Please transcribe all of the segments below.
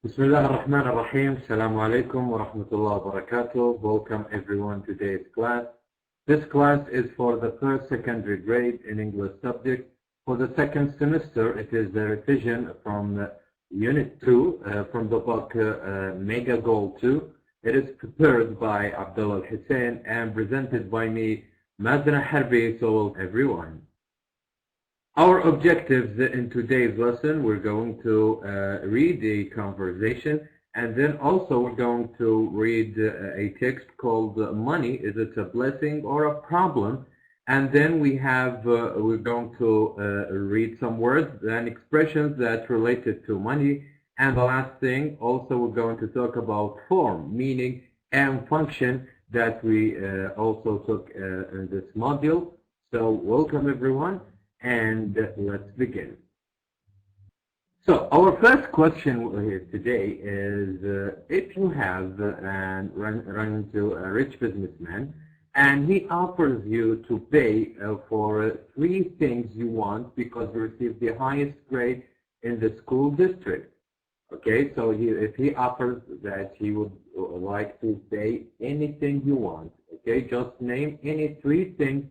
بسم الله الرحمن الرحيم. السلام عليكم ورحمة الله وبركاته. Welcome everyone to today's class. This class is for the first secondary grade in English subject. For the second semester, it is the revision from Unit 2 from the book Mega Goal 2. It is prepared by Abdullah Hussein and presented by me, Mazna Harbi. So everyone. Our objectives in today's lesson, we're going to read a conversation, and then also we're going to read a text called Money, Is It a Blessing or a Problem? And then we're going to read some words and expressions that related to money. And the last thing, also we're going to talk about form, meaning, and function that we also took in this module. So welcome everyone. And let's begin. So our first question here today is if you have run into a rich businessman and he offers you to pay for 3 things you want because you received the highest grade in the school district. Okay, so if he offers that he would like to pay anything you want, okay, just name any 3 things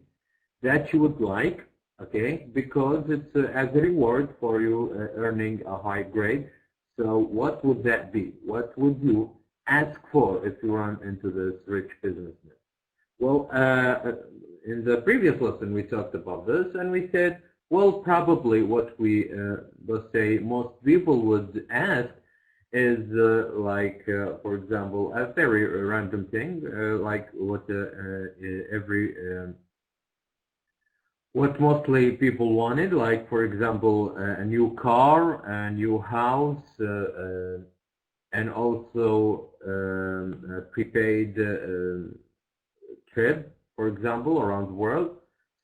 that you would like. Okay, because it's as a reward for you earning a high grade. So what would that be? What would you ask for if you run into this rich businessman? Well, in the previous lesson we talked about this and we said, well, probably what we, let's say, most people would ask is for example, a very random thing, like what mostly people wanted, like for example a new car, a new house, and also a prepaid trip, for example, around the world.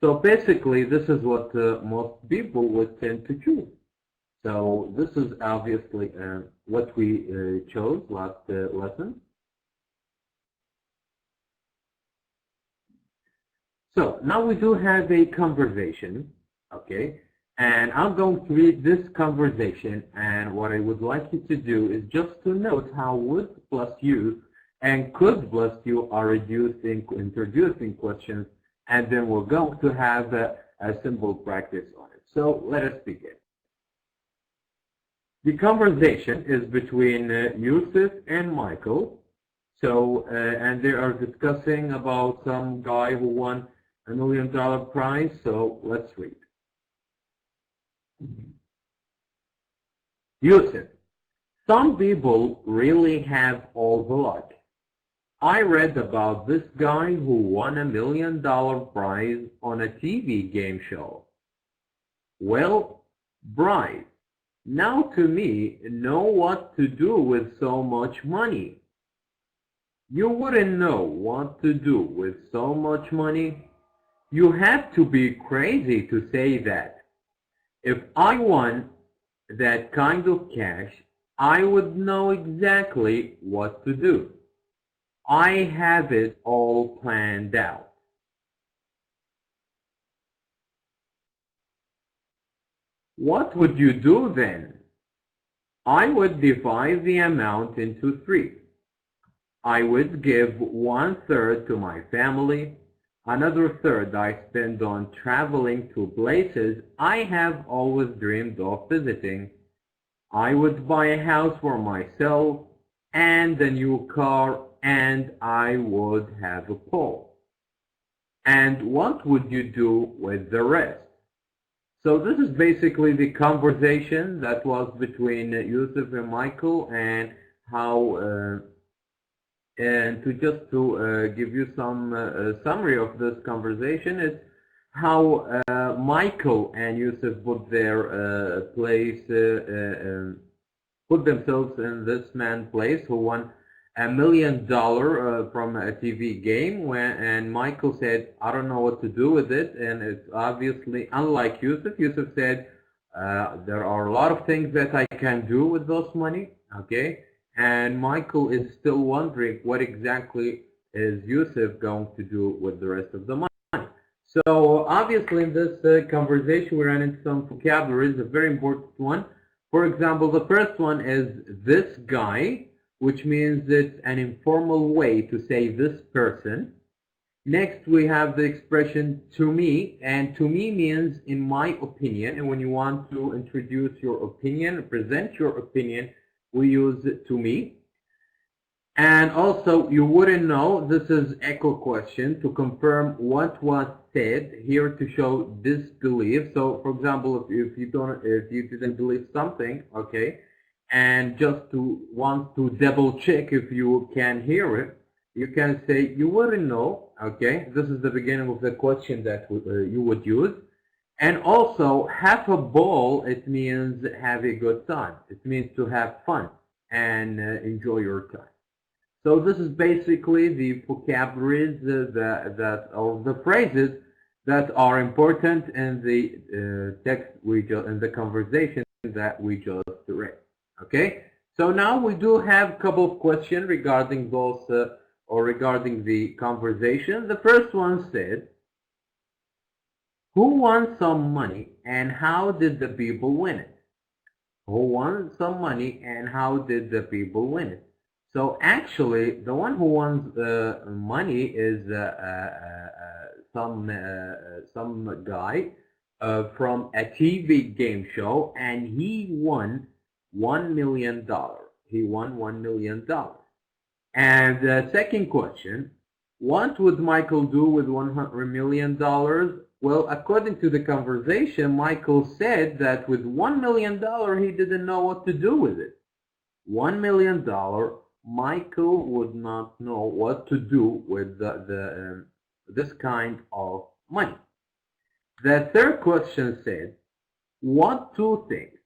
So basically this is what most people would tend to choose. So this is obviously what we chose last lesson. So now we do have a conversation, okay, and I'm going to read this conversation, and what I would like you to do is just to note how would plus you and could plus you are introducing questions, and then we're going to have a simple practice on it. So let us begin. The conversation is between Yusuf and Michael. So, and they are discussing about some guy who won $1 million prize. So let's read. Yusuf, some people really have all the luck. I read about this guy who won $1 million prize on a TV game show. Well, Bryce, now to me, know what to do with so much money. You wouldn't know what to do with so much money. You have to be crazy to say that. If I won that kind of cash, I would know exactly what to do. I have it all planned out. What would you do then? I would divide the amount into 3. I would give 1/3 to my family. Another 1/3 I spend on traveling to places I have always dreamed of visiting. I would buy a house for myself and a new car, and I would have a pool. And what would you do with the rest? So this is basically the conversation that was between Yusuf and Michael, and how and to give you some summary of this conversation is how Michael and Yusuf put themselves in this man's place who won $1 million from a TV game, and Michael said, I don't know what to do with it, and it's obviously unlike Yusuf. Yusuf said, there are a lot of things that I can do with those money, okay? And Michael is still wondering what exactly is Yusuf going to do with the rest of the money. So obviously in this conversation we ran into some vocabularies, a very important one. For example, the first one is this guy, which means it's an informal way to say this person. Next we have the expression to me, and to me means in my opinion, and when you want to introduce your opinion, present your opinion, we use to me. And also, you wouldn't know, this is echo question to confirm what was said, here to show disbelief. So for example, if you didn't believe something, okay, and just want to double check if you can hear it, you can say you wouldn't know, okay. This is the beginning of the question that you would use. And also, have a ball, it means have a good time. It means to have fun and enjoy your time. So this is basically the vocabularies that or the phrases that are important in the text in the conversation that we just read. Okay. So now we do have a couple of questions regarding both or regarding the conversation. The first one said, "Who won some money and how did the people win it?" Who won some money and how did the people win it? So actually, the one who won money is some guy from a TV game show, and he won $1 million. He won $1 million. And the second question, what would Michael do with $100 million? Well, according to the conversation, Michael said that with $1 million, he didn't know what to do with it. $1 million, Michael would not know what to do with this kind of money. The third question said, what two things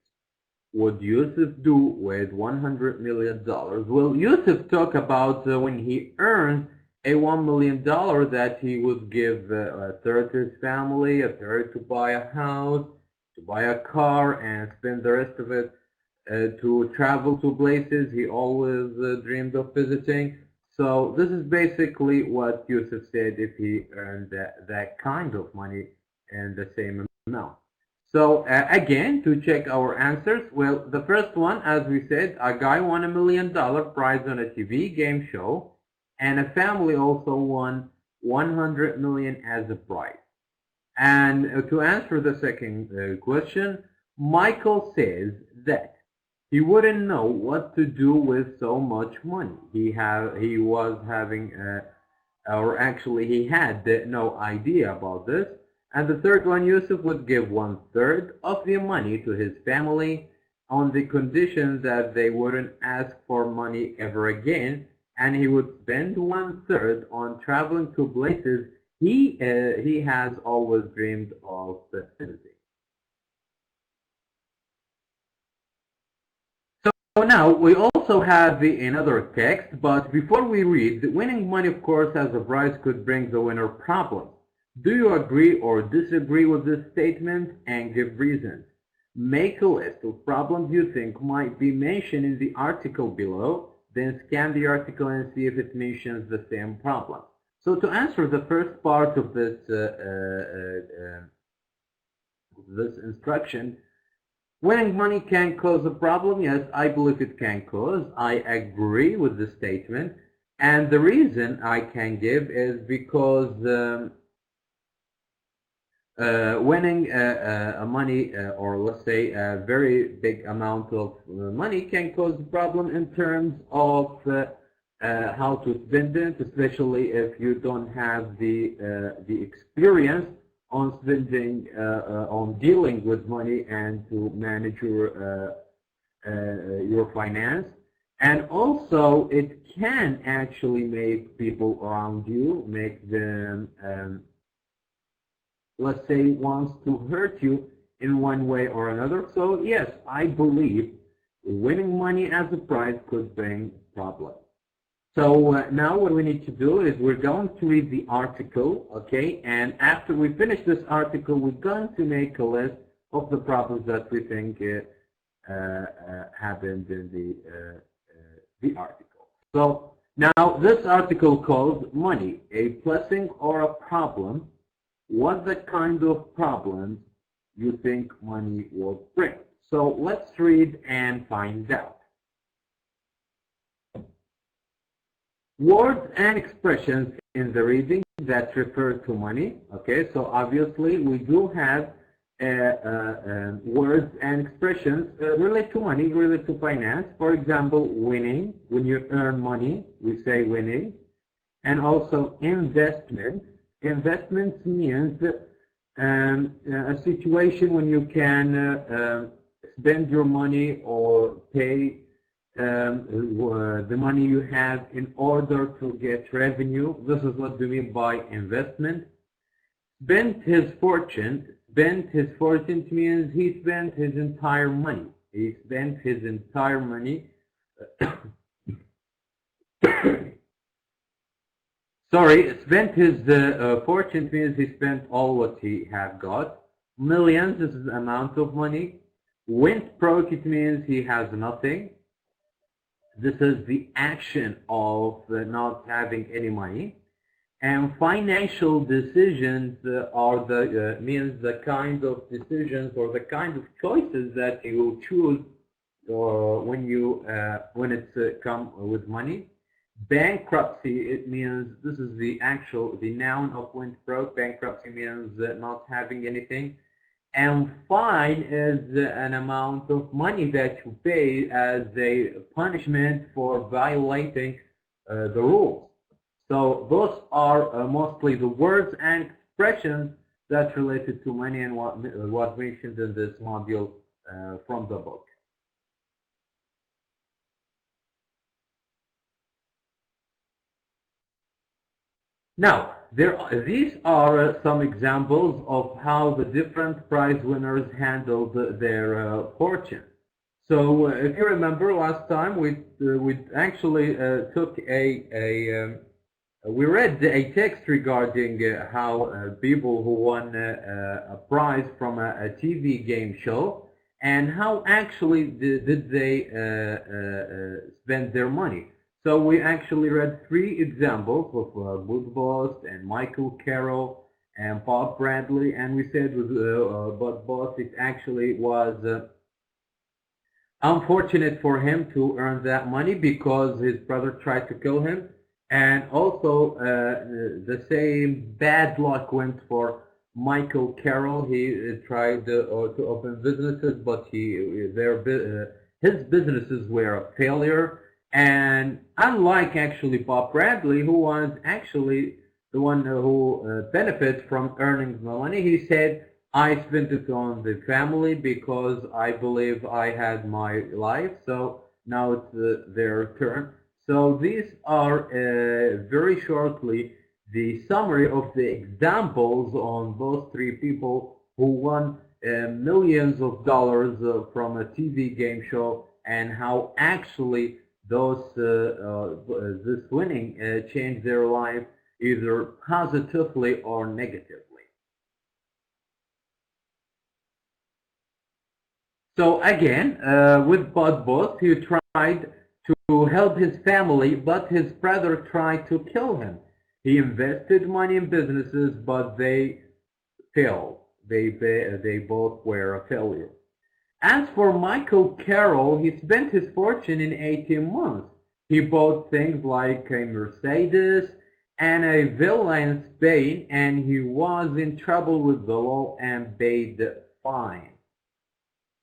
would Yusuf do with $100 million? Well, Yusuf talked about when he earns a $1 million that he would give a third to his family, a third to buy a house, to buy a car, and spend the rest of it to travel to places he always dreamed of visiting. So this is basically what Yusuf said if he earned that kind of money and the same amount. So again, to check our answers, well, the first one, as we said, a guy won $1 million prize on a TV game show, and a family also won 100 million as a prize. And to answer the second question, Michael says that he wouldn't know what to do with so much money. He was having, or actually he had no idea about this. And the third one, Yusuf would give 1/3 of the money to his family on the condition that they wouldn't ask for money ever again, and he would spend 1/3 on traveling to places he has always dreamed of visiting. So now we also have another text, but before we read, winning money, of course, as a prize could bring the winner problems. Do you agree or disagree with this statement, and give reasons? Make a list of problems you think might be mentioned in the article below, then scan the article and see if it mentions the same problem. So to answer the first part of this instruction, winning money can cause a problem. Yes, I believe it can cause. I agree with the statement, and the reason I can give is because winning money, or let's say a very big amount of money, can cause a problem in terms of how to spend it, especially if you don't have the experience on spending, on dealing with money and to manage your finance. And also, it can actually make people around you, make them let's say, wants to hurt you in one way or another. So yes, I believe winning money as a prize could bring problems. So now what we need to do is we're going to read the article, okay? And after we finish this article, we're going to make a list of the problems that we think happened in the article. So now this article called Money, a Blessing or a Problem, what the kind of problems you think money will bring. So let's read and find out. Words and expressions in the reading that refer to money. Okay, so obviously we do have words and expressions relate to money, relate to finance. For example, winning. When you earn money, we say winning. And also investment. Investments means a situation when you can spend your money or pay the money you have in order to get revenue. This is what we mean by investment. Spent his fortune. Spent his fortune means he spent his entire money. He spent his entire money. Sorry, spent his fortune means he spent all what he had got. Millions, this is the amount of money. Went broke, it means he has nothing. This is the action of not having any money. And financial decisions are the means the kind of decisions or the kind of choices that you choose when it's come with money. Bankruptcy, it means this is the noun of went broke. Bankruptcy means not having anything. And fine is an amount of money that you pay as a punishment for violating the rules. So those are mostly the words and expressions that related to money and what mentioned in this module from the book. Now, these are some examples of how the different prize winners handled their fortune. So, if you remember last time, we actually we read a text regarding how people who won a prize from a TV game show and how actually did they spend their money. So we actually read 3 examples of Bud Boss and Michael Carroll and Bob Bradley, and we said with Bud Boss it actually was unfortunate for him to earn that money because his brother tried to kill him, and also the same bad luck went for Michael Carroll. He tried to open businesses, but his businesses were a failure. And unlike actually Bob Bradley, who was actually the one who benefited from earning the money, he said, I spent it on the family because I believe I had my life, so now it's their turn. So these are very shortly the summary of the examples on those 3 people who won millions of dollars from a TV game show and how actually this winning changed their life either positively or negatively. So again, with Bud Boss, he tried to help his family, but his brother tried to kill him. He invested money in businesses, but they failed. They both were a failure. As for Michael Carroll, he spent his fortune in 18 months. He bought things like a Mercedes and a villa in Spain, and he was in trouble with the law and paid the fine.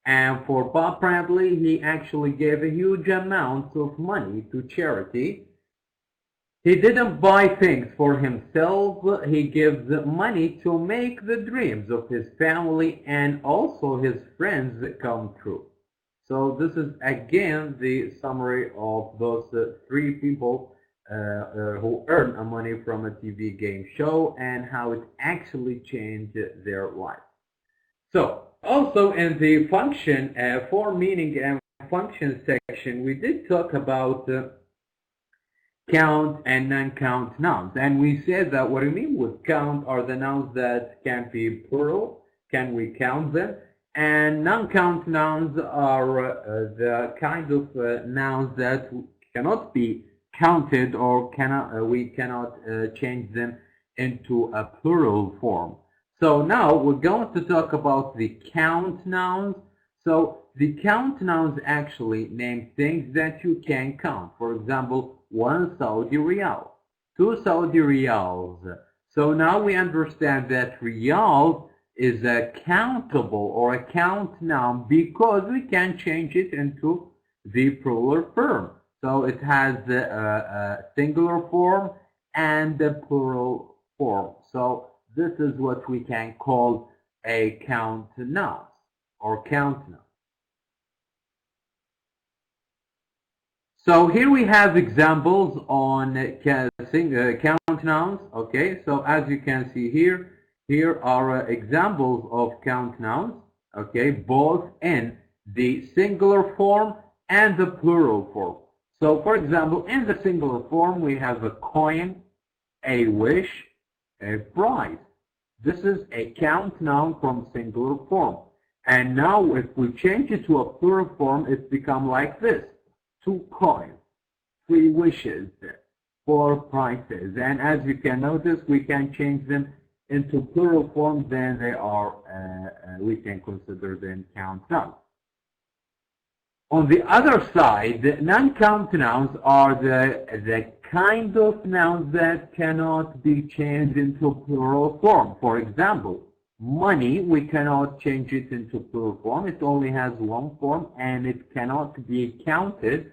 And for Bob Bradley, he actually gave a huge amount of money to charity. He didn't buy things for himself. He gave the money to make the dreams of his family and also his friends come true. So this is again the summary of those 3 people who earn money from a TV game show and how it actually changed their life. So also in the function, for meaning and function section, we did talk about count and non-count nouns, and we said that what we mean with count are the nouns that can be plural, can we count them, and non-count nouns are the kind of nouns that cannot be counted or we cannot change them into a plural form. So now we're going to talk about the count nouns. So the count nouns actually name things that you can count. For example, 1 Saudi riyal, 2 Saudi riyals. So now we understand that riyal is a countable or a count noun because we can change it into the plural form. So it has a singular form and a plural form. So this is what we can call a count noun or count noun. So here we have examples on count nouns. Okay, so as you can see here are examples of count nouns. Okay, both in the singular form and the plural form. So for example, in the singular form, we have a coin, a wish, a prize. This is a count noun from singular form. And now if we change it to a plural form, it's become like this. 2 coins, 3 wishes, 4 prizes. And as you can notice, we can change them into plural form, then they are, we can consider them count nouns. On the other side, non-count nouns are the kind of nouns that cannot be changed into plural form. For example, money, we cannot change it into plural form. It only has one form and it cannot be counted.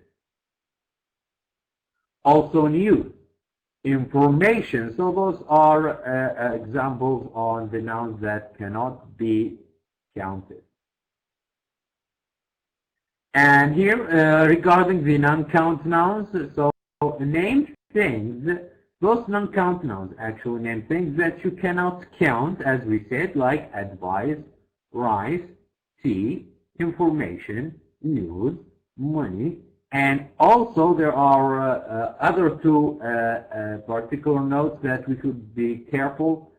Also news, information. So those are examples on the nouns that cannot be counted. And here, regarding the non-count nouns, so name things, those non-count nouns actually name things that you cannot count, as we said, like advice, rice, tea, information, news, money, and also there are other 2 particular notes that we should be careful,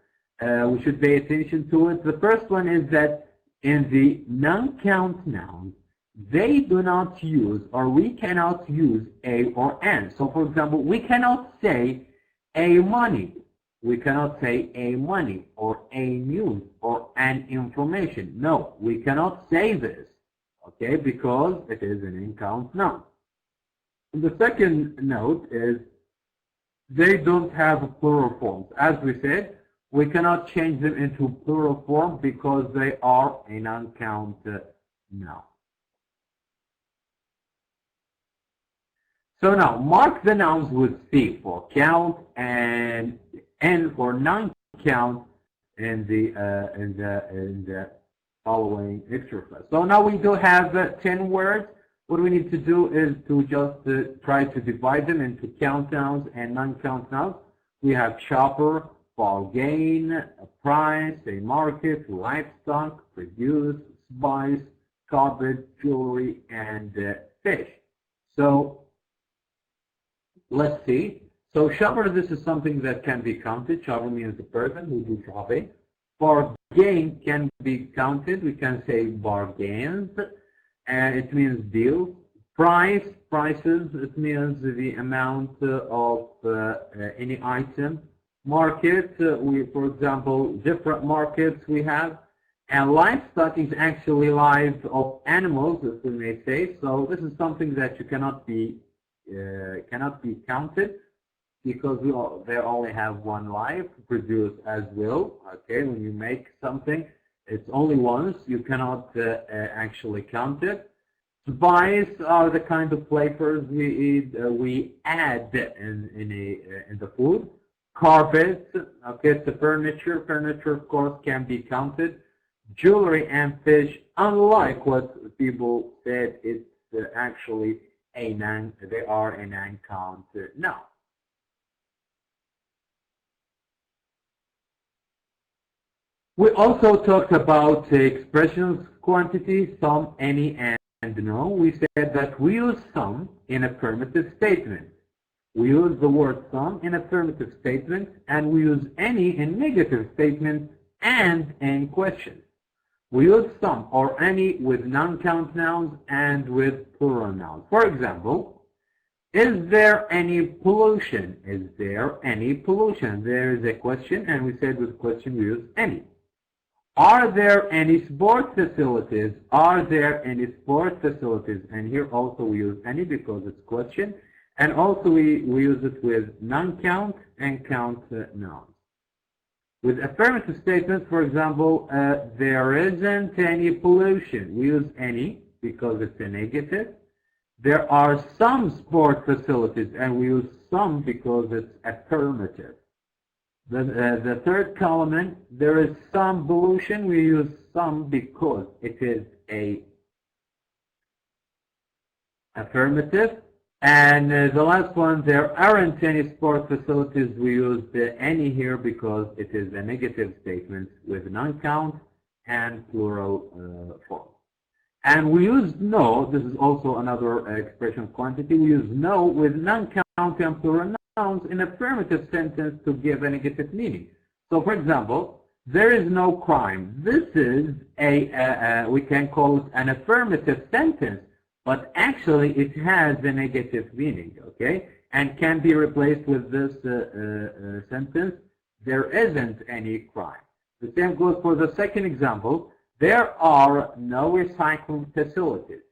we should pay attention to it. The first one is that in the non-count nouns, they do not use, or we cannot use a or an. So for example, we cannot say a money. We cannot say a money or a news or an information. No, we cannot say this, okay, because it is an in-count noun. The second note is they don't have plural forms. As we said, we cannot change them into plural form because they are a non-count noun. So now, mark the nouns with C for count and N for non-count in the following exercise. So now we do have 10 words. What we need to do is to just try to divide them into count nouns and non-count nouns. We have shopper, bargain, a price, a market, livestock, produce, spice, carpet, jewelry, and fish. So let's see. So shopper, this is something that can be counted. Shopper means the person who do shopping. Bargain can be counted. We can say bargains. And it means deals. Prices, it means the amount of any item. Market, for example, different markets we have. And livestock is actually life of animals, as we may say. So this is something that you cannot be counted because they only have one life. Produce as well. Okay, when you make something, it's only once. You cannot actually count it. Spice are the kind of flavors we add in the food. Carpet, okay, it's the furniture. Furniture, of course, can be counted. Jewelry and fish, unlike what people said, it's actually they are a non-count noun. We also talked about expressions, quantity, some, any, and no. We said that we use some in affirmative statement. We use the word some in affirmative statement, and we use any in negative statement and in question. We use some or any with non-count nouns and with plural nouns. For example, is there any pollution? Is there any pollution? There is a question, and we said with question we use any. Are there any sport facilities? Are there any sport facilities? And here also we use any because it's question. And also we use it with non-count and count nouns. With affirmative statements, for example, there isn't any pollution. We use any because it's a negative. There are some sport facilities, and we use some because it's affirmative. The third column, there is some pollution. We use some because it is a affirmative. And the last one, there aren't any sport facilities. We use the any here because it is a negative statement with non-count and plural form. And we use no. This is also another expression quantity. We use no with non-count and plural nouns in affirmative sentence to give a negative meaning. So, for example, there is no crime. This is we can call it an affirmative sentence, but actually it has a negative meaning, okay? And can be replaced with this sentence, there isn't any crime. The same goes for the second example. There are no recycling facilities.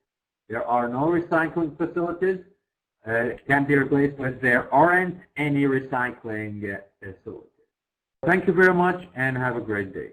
There are no recycling facilities. Can be replaced with there aren't any recycling facilities. Thank you very much and have a great day.